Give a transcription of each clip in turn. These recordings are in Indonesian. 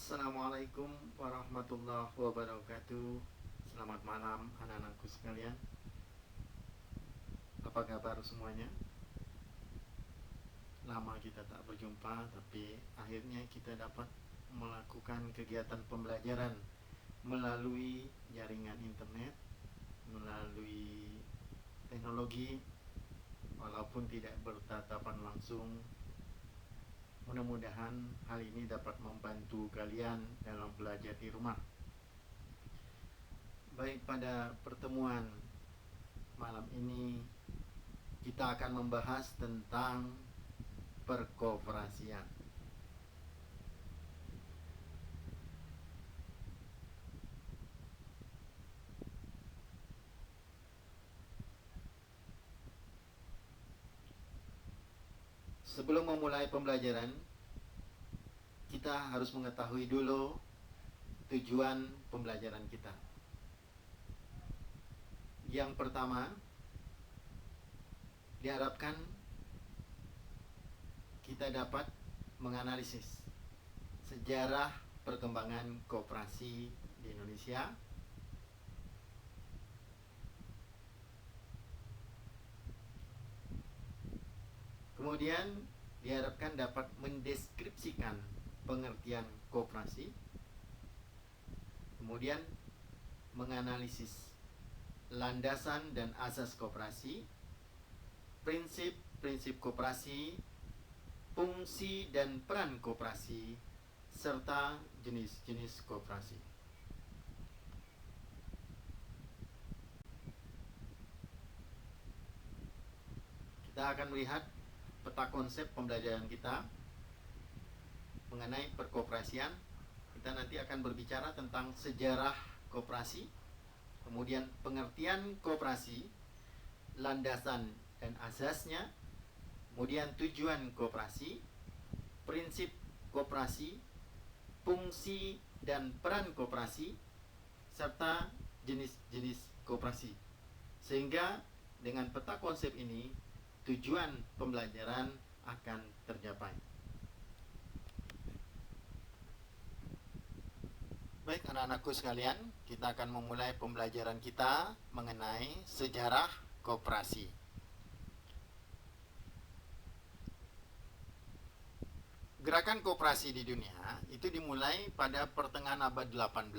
Assalamualaikum warahmatullahi wabarakatuh. Selamat malam anak-anakku sekalian. Apa kabar semuanya? Lama kita tak berjumpa, tapi akhirnya kita dapat melakukan kegiatan pembelajaran melalui jaringan internet, melalui teknologi, walaupun tidak bertatapan langsung. Mudah-mudahan hal ini dapat membantu kalian dalam belajar di rumah. Baik, pada pertemuan malam ini kita akan membahas tentang perkoperasian. Sebelum memulai pembelajaran, kita harus mengetahui dulu tujuan pembelajaran kita. Yang pertama, diharapkan kita dapat menganalisis sejarah perkembangan koperasi di Indonesia, kemudian diharapkan dapat mendeskripsikan pengertian koperasi, kemudian menganalisis landasan dan asas koperasi, prinsip-prinsip koperasi, fungsi dan peran koperasi, serta jenis-jenis koperasi. Kita akan melihat peta konsep pembelajaran kita mengenai perkoperasian. Kita nanti akan berbicara tentang sejarah koperasi, kemudian pengertian koperasi, landasan dan asasnya, kemudian tujuan koperasi, prinsip koperasi, fungsi dan peran koperasi, serta jenis-jenis koperasi. Sehingga dengan peta konsep ini, tujuan pembelajaran akan tercapai. Baik anak-anakku sekalian, kita akan memulai pembelajaran kita mengenai sejarah koperasi. Gerakan koperasi di dunia itu dimulai pada pertengahan abad 18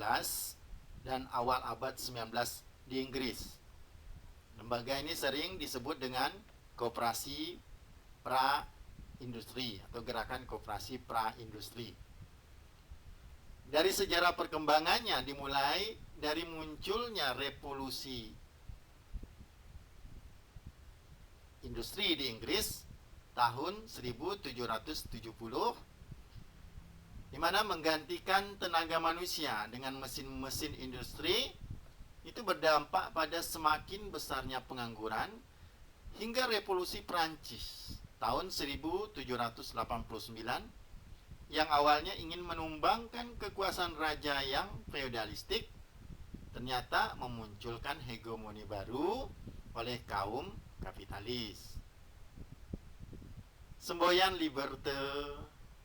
dan awal abad 19 di Inggris. Lembaga ini sering disebut dengan koperasi pra-industri atau gerakan koperasi pra-industri. Dari sejarah perkembangannya dimulai dari munculnya revolusi industri di Inggris tahun 1770, di mana menggantikan tenaga manusia dengan mesin-mesin industri itu berdampak pada semakin besarnya pengangguran hingga revolusi Prancis tahun 1789 yang awalnya ingin menumbangkan kekuasaan raja yang feodalistik, ternyata memunculkan hegemoni baru oleh kaum kapitalis. Semboyan liberté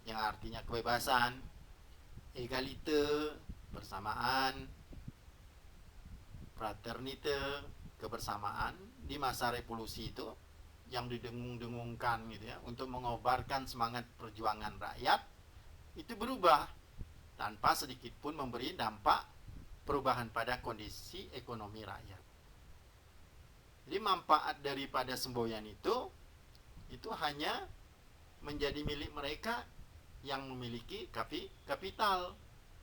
yang artinya kebebasan, egalite, persamaan, fraternite, kebersamaan di masa revolusi itu yang didengung-dengungkan gitu ya, untuk mengobarkan semangat perjuangan rakyat, itu berubah tanpa sedikit pun memberi dampak perubahan pada kondisi ekonomi rakyat. Jadi manfaat daripada semboyan itu hanya menjadi milik mereka yang memiliki kapital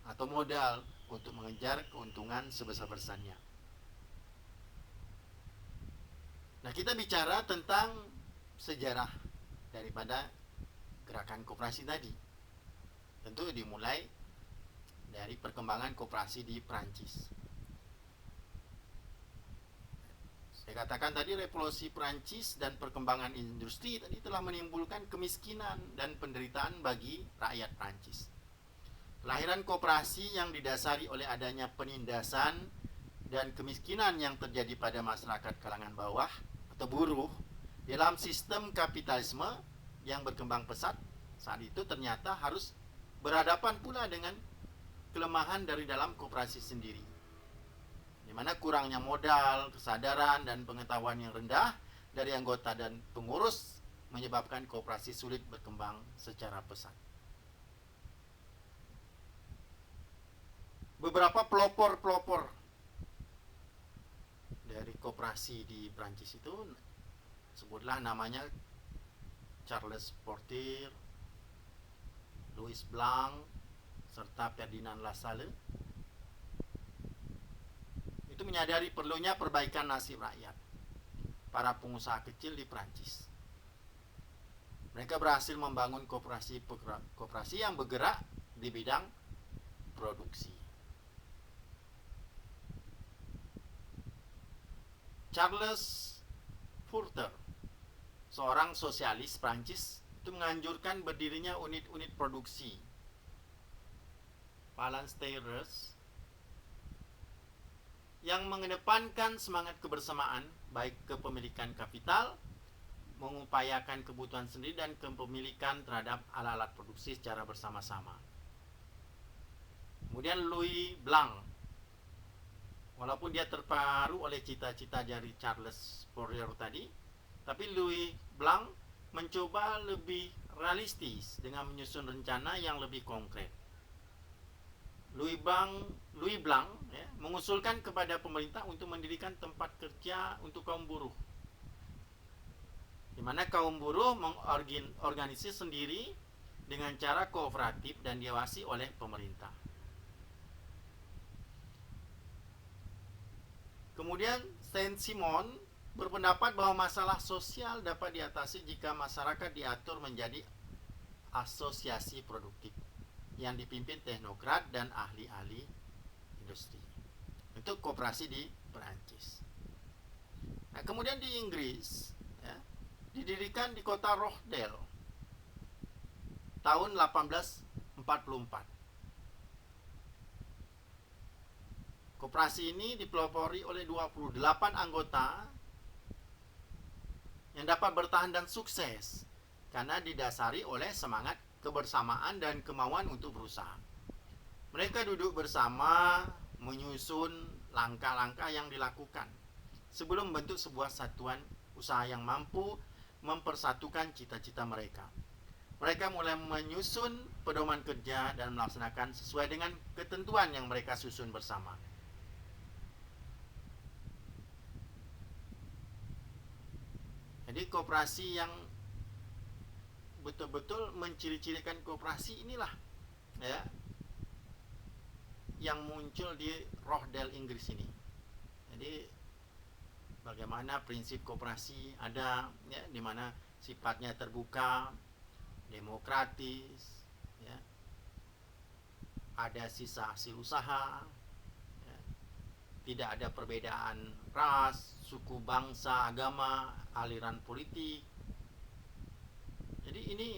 atau modal untuk mengejar keuntungan sebesar-besarnya. Nah, kita bicara tentang sejarah daripada gerakan koperasi tadi. Tentu dimulai dari perkembangan koperasi di Prancis. Saya katakan tadi revolusi Prancis dan perkembangan industri tadi telah menimbulkan kemiskinan dan penderitaan bagi rakyat Prancis. Kelahiran koperasi yang didasari oleh adanya penindasan dan kemiskinan yang terjadi pada masyarakat kalangan bawah atau buruh dalam sistem kapitalisme yang berkembang pesat saat itu ternyata harus berhadapan pula dengan kelemahan dari dalam koperasi sendiri, di mana kurangnya modal, kesadaran, dan pengetahuan yang rendah dari anggota dan pengurus menyebabkan koperasi sulit berkembang secara pesat. Beberapa pelopor dari koperasi di Prancis itu, sebutlah namanya Charles Portier, Louis Blanc, serta Ferdinand Lassalle. Itu menyadari perlunya perbaikan nasib rakyat, para pengusaha kecil di Prancis. Mereka berhasil membangun koperasi yang bergerak di bidang produksi. Charles Fourier, seorang sosialis Prancis, itu menganjurkan berdirinya unit-unit produksi Phalanstères yang mengedepankan semangat kebersamaan, baik kepemilikan kapital, mengupayakan kebutuhan sendiri, dan kepemilikan terhadap alat-alat produksi secara bersama-sama. Kemudian Louis Blanc, walaupun dia terpengaruh oleh cita-cita dari Charles Fourier tadi, tapi Louis Blanc mencoba lebih realistis dengan menyusun rencana yang lebih konkret. Louis Blanc mengusulkan kepada pemerintah untuk mendirikan tempat kerja untuk kaum buruh, di mana kaum buruh mengorganisir sendiri dengan cara kooperatif dan diawasi oleh pemerintah. Kemudian Saint-Simon berpendapat bahwa masalah sosial dapat diatasi jika masyarakat diatur menjadi asosiasi produktif yang dipimpin teknokrat dan ahli-ahli industri. Itu koperasi di Perancis. Nah, kemudian di Inggris, didirikan di kota Rochdale tahun 1844. Koperasi ini dipelopori oleh 28 anggota yang dapat bertahan dan sukses karena didasari oleh semangat kebersamaan dan kemauan untuk berusaha. Mereka duduk bersama menyusun langkah-langkah yang dilakukan sebelum membentuk sebuah satuan usaha yang mampu mempersatukan cita-cita mereka. Mereka mulai menyusun pedoman kerja dan melaksanakan sesuai dengan ketentuan yang mereka susun bersama. Jadi koperasi yang betul-betul menciri-cirikan koperasi inilah yang muncul di Rochdale, Inggris ini. Jadi bagaimana prinsip koperasi ada, di mana sifatnya terbuka, demokratis, ada sisa hasil usaha, tidak ada perbedaan ras, suku, bangsa, agama, aliran politik. Jadi ini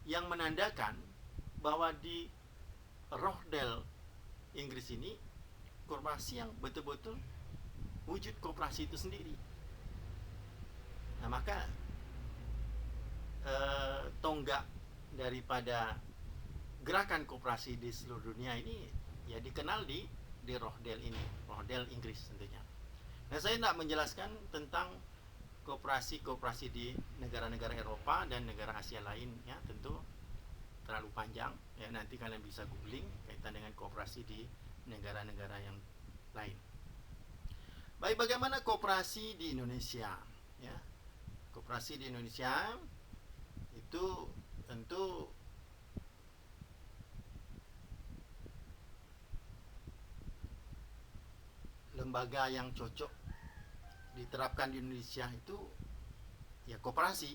yang menandakan bahwa di Rochdale, Inggris ini, koperasi yang betul-betul wujud koperasi itu sendiri. Nah, maka tonggak daripada gerakan koperasi di seluruh dunia ini dikenal di Rochdale ini, Rochdale, Inggris tentunya. Nah, saya tidak menjelaskan tentang koperasi di negara-negara Eropa dan negara Asia lain, tentu terlalu panjang, nanti kalian bisa googling kaitan dengan koperasi di negara-negara yang lain. Baik, bagaimana koperasi di Indonesia? Koperasi di Indonesia itu tentu lembaga yang cocok diterapkan di Indonesia itu koperasi,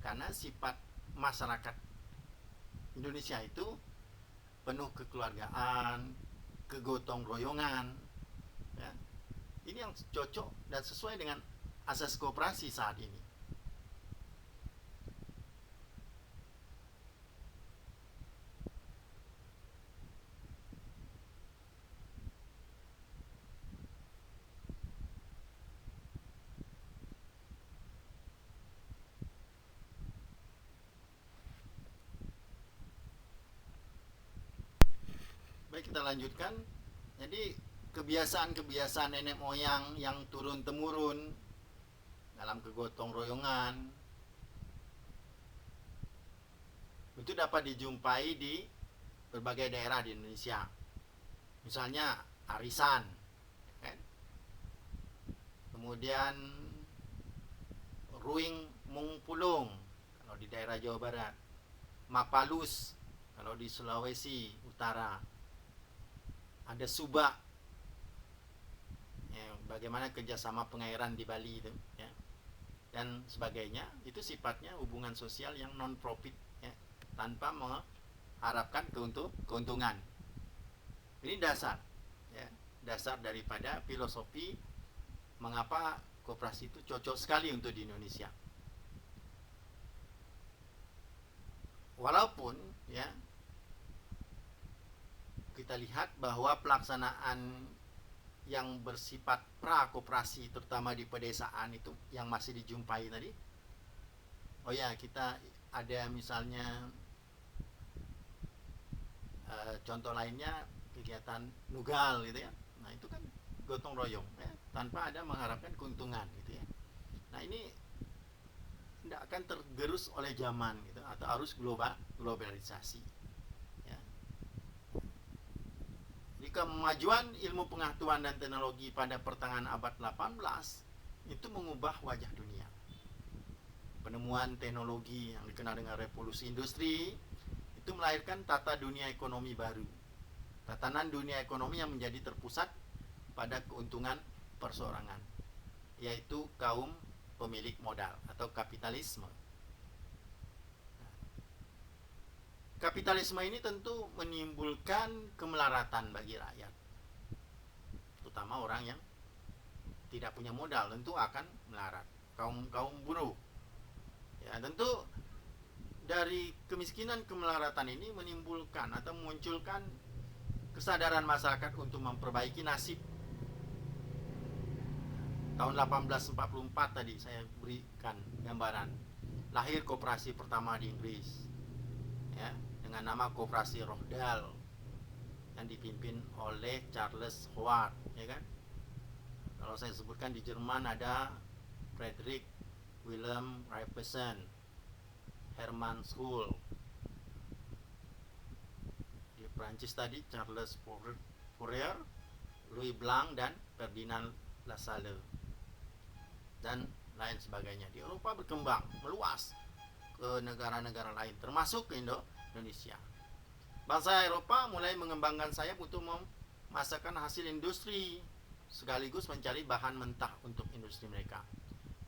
karena sifat masyarakat Indonesia itu penuh kekeluargaan, kegotong royongan, ini yang cocok dan sesuai dengan asas koperasi saat ini. kita lanjutkan. Jadi kebiasaan-kebiasaan nenek moyang yang turun-temurun dalam kegotong royongan itu dapat dijumpai di berbagai daerah di Indonesia. Misalnya arisan, kan? Kemudian ruing mungpulung kalau di daerah Jawa Barat, mapalus kalau di Sulawesi Utara, ada subak, ya, bagaimana kerjasama pengairan di Bali itu, ya, dan sebagainya. Itu sifatnya hubungan sosial yang non profit, ya, tanpa mengharapkan keuntungan. Ini dasar, ya, dasar daripada filosofi mengapa koperasi itu cocok sekali untuk di Indonesia. Walaupun, ya, kita lihat bahwa pelaksanaan yang bersifat pra-koperasi terutama di pedesaan itu yang masih dijumpai tadi. Oh ya, kita ada misalnya contoh lainnya kegiatan nugal gitu ya. Nah, itu kan gotong royong, ya, tanpa ada mengharapkan keuntungan gitu ya. Nah, ini tidak akan tergerus oleh zaman gitu, atau arus globalisasi, ya. Jadi kemajuan ilmu pengetahuan dan teknologi pada pertengahan abad 18 itu mengubah wajah dunia. Penemuan teknologi yang dikenal dengan revolusi industri itu melahirkan tata dunia ekonomi baru. Tatanan dunia ekonomi yang menjadi terpusat pada keuntungan perseorangan, yaitu kaum pemilik modal atau kapitalisme. Kapitalisme ini tentu menimbulkan kemelaratan bagi rakyat, terutama orang yang tidak punya modal tentu akan melarat. Kaum buruh, ya, tentu dari kemiskinan kemelaratan ini menimbulkan atau memunculkan kesadaran masyarakat untuk memperbaiki nasib. Tahun 1844 tadi saya berikan gambaran, lahir koperasi pertama di Inggris, ya, dengan nama Koperasi Rochdale yang dipimpin oleh Charles Howard, ya kan. Kalau saya sebutkan di Jerman ada Frederick Wilhelm Raiffeisen, Hermann Schul. Di Prancis tadi Charles Fourier, Louis Blanc dan Ferdinand Lassalle, dan lain sebagainya. Di Eropa berkembang meluas ke negara-negara lain, termasuk ke Indonesia. Bangsa Eropa mulai mengembangkan sayap untuk memasarkan hasil industri sekaligus mencari bahan mentah untuk industri mereka.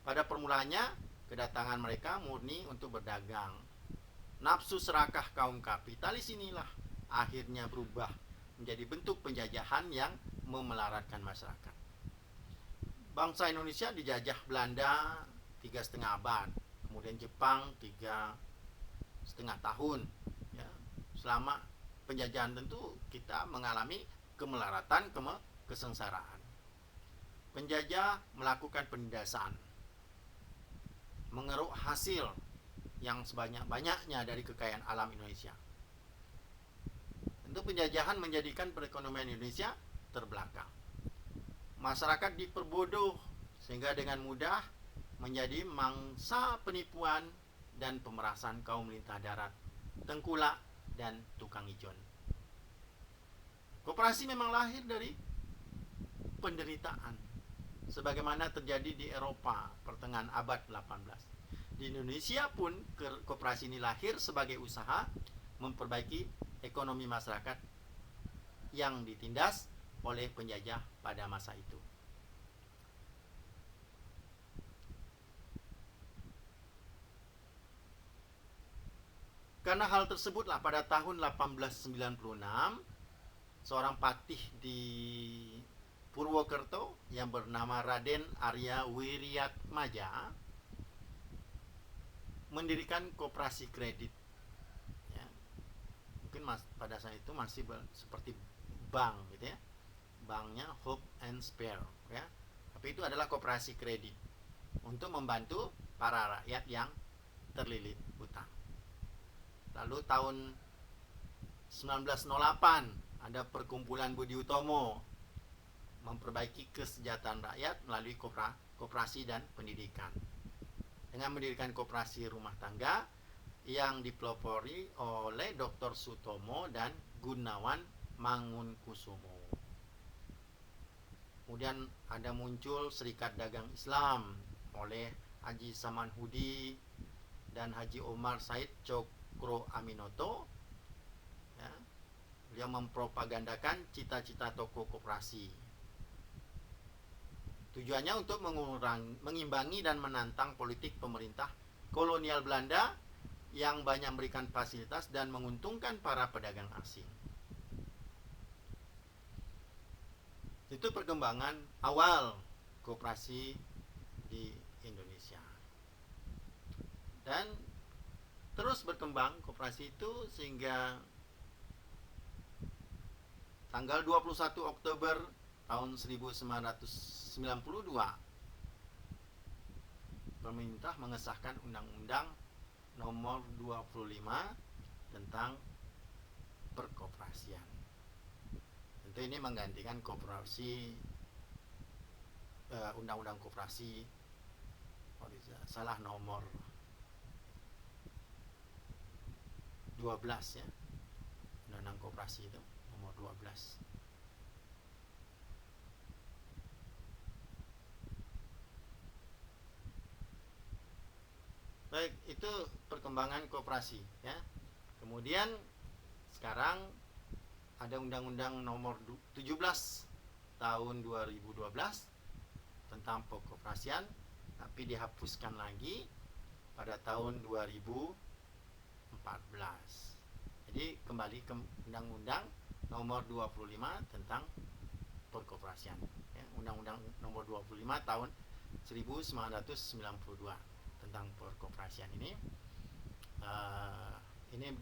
Pada permulaannya, kedatangan mereka murni untuk berdagang. Nafsu serakah kaum kapitalis inilah akhirnya berubah menjadi bentuk penjajahan yang memelaratkan masyarakat. Bangsa Indonesia dijajah Belanda 3,5 abad, kemudian Jepang 3,5 tahun, ya. Selama penjajahan tentu kita mengalami kemelaratan, kesengsaraan. Penjajah melakukan penindasan, mengeruk hasil yang sebanyak-banyaknya dari kekayaan alam Indonesia. Tentu penjajahan menjadikan perekonomian Indonesia terbelakang. Masyarakat diperbodoh sehingga dengan mudah menjadi mangsa penipuan dan pemerasan kaum lintah darat, tengkulak, dan tukang ijon. Koperasi memang lahir dari penderitaan, sebagaimana terjadi di Eropa pertengahan abad 18. Di Indonesia pun koperasi ini lahir sebagai usaha memperbaiki ekonomi masyarakat yang ditindas oleh penjajah pada masa itu. Karena hal tersebutlah pada tahun 1896 seorang patih di Purwokerto yang bernama Raden Arya Wiryatmaja mendirikan koperasi kredit, ya. Mungkin pada saat itu masih seperti bank gitu ya, banknya Hope and Spare, ya. Tapi itu adalah koperasi kredit untuk membantu para rakyat yang terlilit hutang. Lalu tahun 1908 Ada perkumpulan Budi Utomo, memperbaiki kesejahteraan rakyat melalui koperasi dan pendidikan. Dengan mendirikan koperasi rumah tangga yang dipelopori oleh Dr. Sutomo dan Gunawan Mangunkusumo. Kemudian ada muncul Serikat Dagang Islam oleh Haji Saman Hudi dan Haji Omar Said Cokro Aminoto. Ya, beliau mempropagandakan cita-cita tokoh koperasi. Tujuannya untuk mengimbangi dan menantang politik pemerintah kolonial Belanda yang banyak memberikan fasilitas dan menguntungkan para pedagang asing. Itu perkembangan awal koperasi di Indonesia. Dan terus berkembang koperasi itu sehingga tanggal 21 Oktober tahun 1992 pemerintah mengesahkan Undang-Undang Nomor 25 tentang perkoperasian. Tentu ini menggantikan koperasi, Undang-Undang Koperasi, salah nomor 12 ya, Undang-Undang Koperasi itu nomor 12. Baik, itu perkembangan koperasi ya. Kemudian sekarang ada Undang-Undang Nomor 17 tahun 2012 tentang perkoperasian, tapi dihapuskan lagi pada tahun 2014. Jadi kembali ke Undang-Undang Nomor 25 tentang perkoperasian ya. Undang-Undang Nomor 25 tahun 1992 tentang perkoperasian ini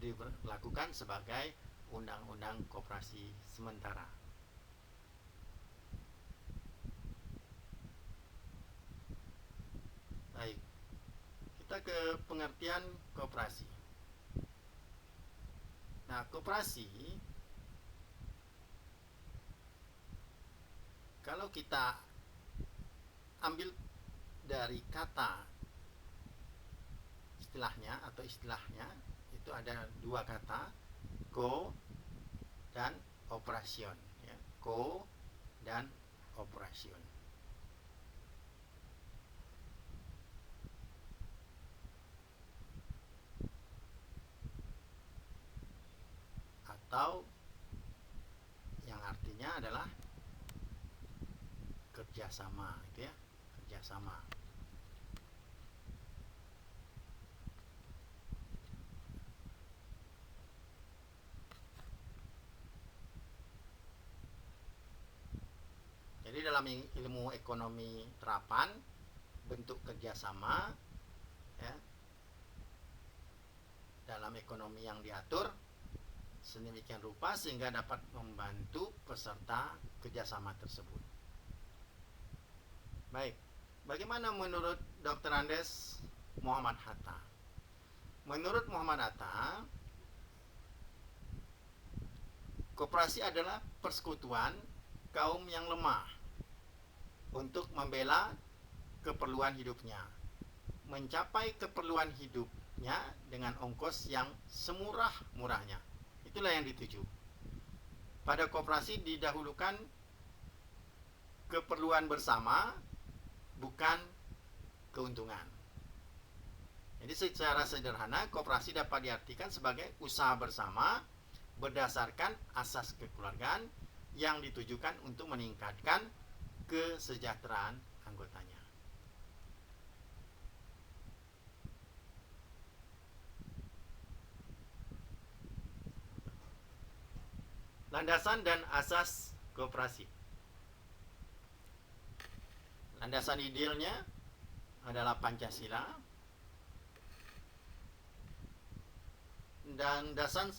diberlakukan sebagai Undang-Undang Koperasi sementara. Baik, kita ke pengertian koperasi. Nah, koperasi kalau kita ambil dari kata istilahnya itu ada dua kata, ko dan operation ya. Ko dan operation. Atau yang artinya adalah kerjasama gitu ya, kerjasama. Jadi dalam ilmu ekonomi terapan, bentuk kerjasama ya, dalam ekonomi yang diatur sedemikian rupa sehingga dapat membantu peserta kerjasama tersebut. Baik, bagaimana menurut Dr. Andes Muhammad Hatta? Menurut Muhammad Hatta, koperasi adalah persekutuan kaum yang lemah untuk membela keperluan hidupnya, mencapai keperluan hidupnya dengan ongkos yang semurah-murahnya. Itulah yang dituju. Pada koperasi didahulukan keperluan bersama, bukan keuntungan. Jadi secara sederhana, koperasi dapat diartikan sebagai usaha bersama berdasarkan asas kekeluargaan yang ditujukan untuk meningkatkan kesejahteraan anggotanya. Landasan dan asas koperasi. Landasan idealnya adalah Pancasila, dan landasan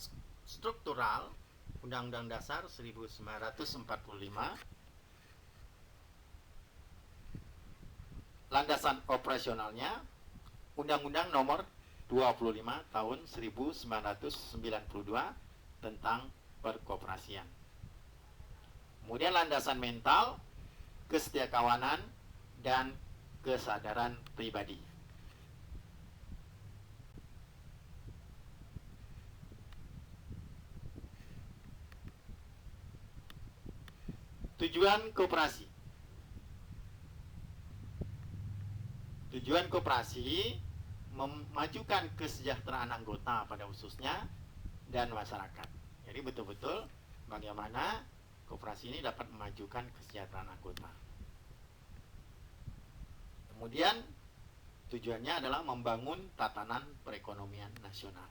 struktural Undang-Undang Dasar 1945. Landasan operasionalnya Undang-Undang Nomor 25 tahun 1992 tentang perkoperasian. Kemudian landasan mental, kesetiakawanan, dan kesadaran pribadi. Tujuan koperasi. Tujuan koperasi memajukan kesejahteraan anggota pada khususnya dan masyarakat. Jadi betul-betul bagaimana koperasi ini dapat memajukan kesejahteraan anggota. Kemudian tujuannya adalah membangun tatanan perekonomian nasional.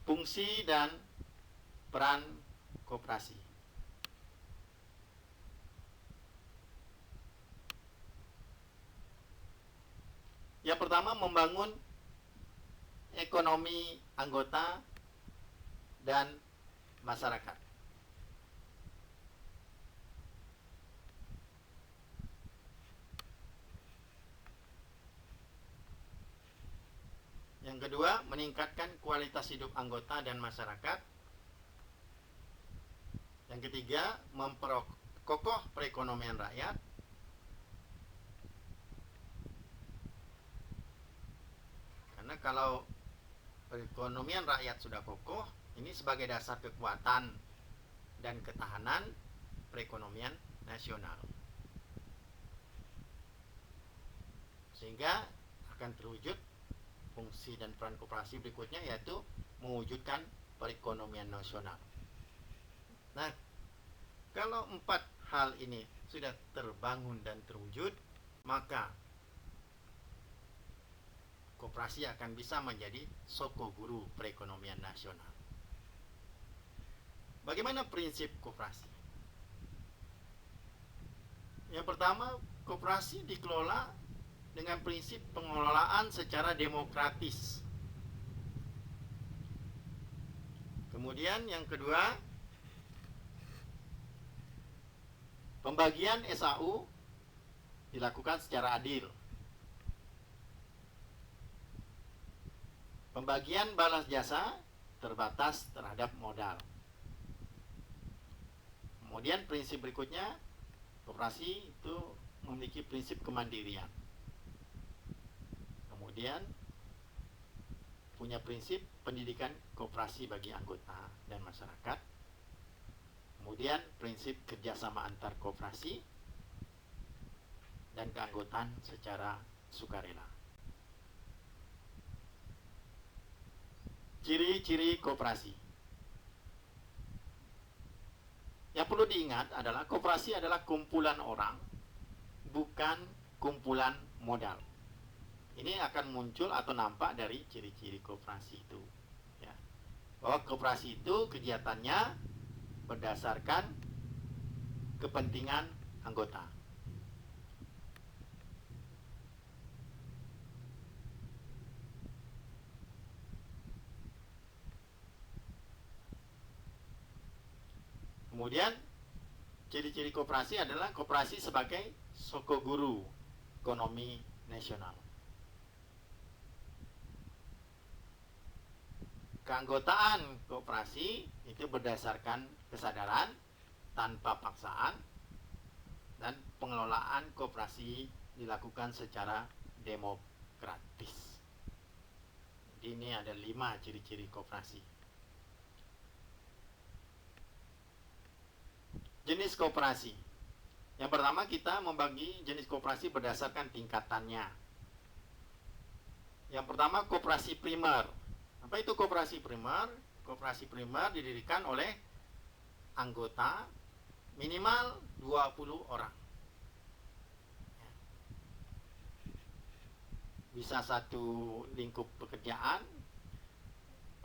Fungsi dan peran koperasi. Yang pertama, membangun ekonomi anggota dan masyarakat. Yang kedua, meningkatkan kualitas hidup anggota dan masyarakat. Yang ketiga, memperkokoh perekonomian rakyat. Karena kalau perekonomian rakyat sudah kokoh, ini sebagai dasar kekuatan dan ketahanan perekonomian nasional. Sehingga akan terwujud fungsi dan peran koperasi berikutnya, yaitu mewujudkan perekonomian nasional. Nah, kalau 4 hal ini sudah terbangun dan terwujud, maka koperasi akan bisa menjadi sokoguru perekonomian nasional. Bagaimana prinsip koperasi? Yang pertama, koperasi dikelola dengan prinsip pengelolaan secara demokratis. Kemudian yang kedua, pembagian SAU dilakukan secara adil. Pembagian balas jasa terbatas terhadap modal. Kemudian prinsip berikutnya, koperasi itu memiliki prinsip kemandirian. Kemudian punya prinsip pendidikan koperasi bagi anggota dan masyarakat. Kemudian prinsip kerjasama antar koperasi dan keanggotaan secara sukarela. Ciri-ciri koperasi. Yang perlu diingat adalah koperasi adalah kumpulan orang, bukan kumpulan modal. Ini akan muncul atau nampak dari ciri-ciri koperasi itu. Ya. Bahwa koperasi itu kegiatannya berdasarkan kepentingan anggota. Kemudian ciri-ciri koperasi adalah koperasi sebagai sokoguru ekonomi nasional. Keanggotaan koperasi itu berdasarkan kesadaran tanpa paksaan, dan pengelolaan koperasi dilakukan secara demokratis. Jadi ini ada 5 ciri-ciri koperasi. Jenis koperasi. Yang pertama, kita membagi jenis koperasi berdasarkan tingkatannya. Yang pertama, koperasi primer. Apa itu koperasi primer? Koperasi primer didirikan oleh anggota minimal 20 orang. Bisa satu lingkup pekerjaan,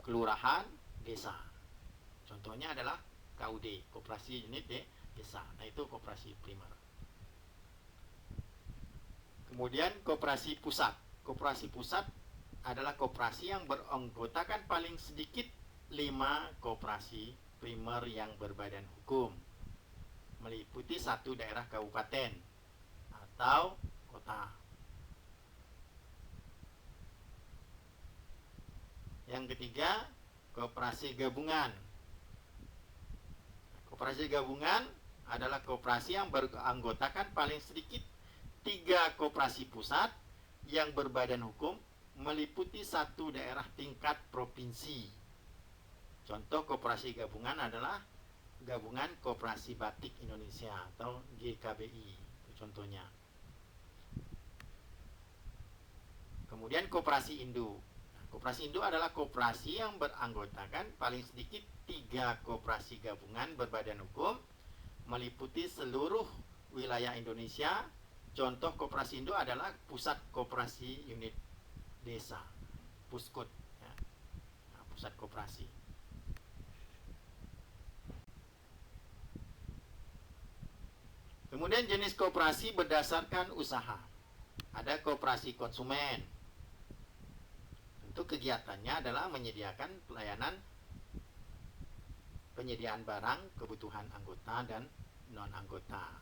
kelurahan, desa. Contohnya adalah KUD, koperasi unit desa. Nah, itu koperasi primer. Kemudian koperasi pusat. Koperasi pusat adalah koperasi yang beranggotakan paling sedikit 5 koperasi primer yang berbadan hukum, meliputi 1 daerah kabupaten atau kota. Yang ketiga, koperasi gabungan. Koperasi gabungan adalah koperasi yang beranggotakan paling sedikit 3 koperasi pusat yang berbadan hukum meliputi 1 daerah tingkat provinsi. Contoh koperasi gabungan adalah Gabungan Koperasi Batik Indonesia atau GKBI, itu contohnya. Kemudian koperasi induk. Koperasi induk adalah koperasi yang beranggotakan paling sedikit 3 koperasi gabungan berbadan hukum meliputi seluruh wilayah Indonesia. Contoh koperasi induk adalah Pusat Koperasi Unit Desa, Puskut, ya. Nah, pusat koperasi. Kemudian jenis koperasi berdasarkan usaha. Ada koperasi konsumen. Tentu kegiatannya adalah menyediakan pelayanan penyediaan barang kebutuhan anggota dan non-anggota.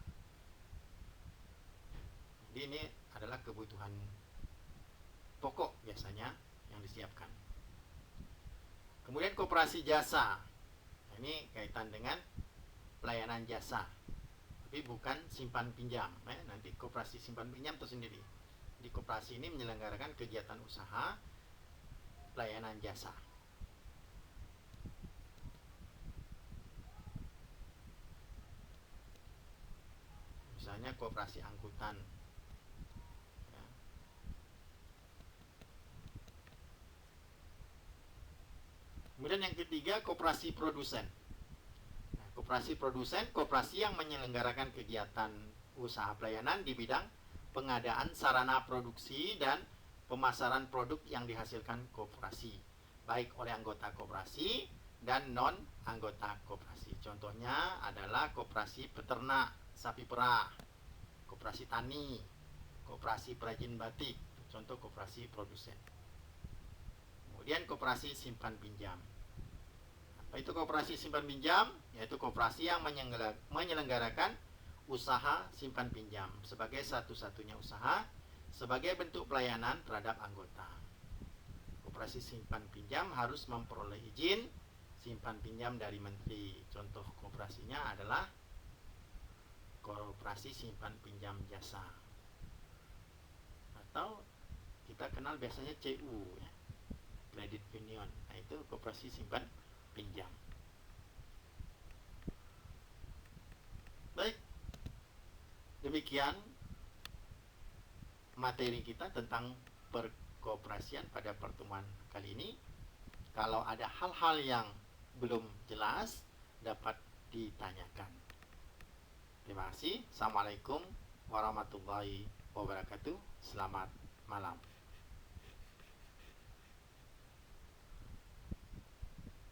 Jadi ini adalah kebutuhan pokok biasanya yang disiapkan. Kemudian koperasi jasa. Ini kaitan dengan pelayanan jasa, tapi bukan simpan pinjam. Nanti koperasi simpan pinjam tersendiri. Di koperasi ini menyelenggarakan kegiatan usaha pelayanan jasa. Misalnya koperasi angkutan. Ya. Kemudian yang ketiga, koperasi produsen. Koperasi produsen, koperasi yang menyelenggarakan kegiatan usaha pelayanan di bidang pengadaan sarana produksi dan pemasaran produk yang dihasilkan koperasi, baik oleh anggota koperasi dan non-anggota koperasi. Contohnya adalah koperasi peternak sapi perah, koperasi tani, koperasi perajin batik, contoh koperasi produsen. Kemudian koperasi simpan pinjam. Itu koperasi simpan pinjam, yaitu koperasi yang menyelenggarakan usaha simpan pinjam sebagai satu-satunya usaha sebagai bentuk pelayanan terhadap anggota. Koperasi simpan pinjam harus memperoleh izin simpan pinjam dari menteri. Contoh koperasinya adalah koperasi simpan pinjam jasa, atau kita kenal biasanya CU, ya, Credit Union. Nah, itu koperasi simpan pinjam. Baik, demikian materi kita tentang perkoperasian pada pertemuan kali ini. Kalau ada hal-hal yang belum jelas, dapat ditanyakan. Terima kasih. Assalamualaikum warahmatullahi wabarakatuh. Selamat malam.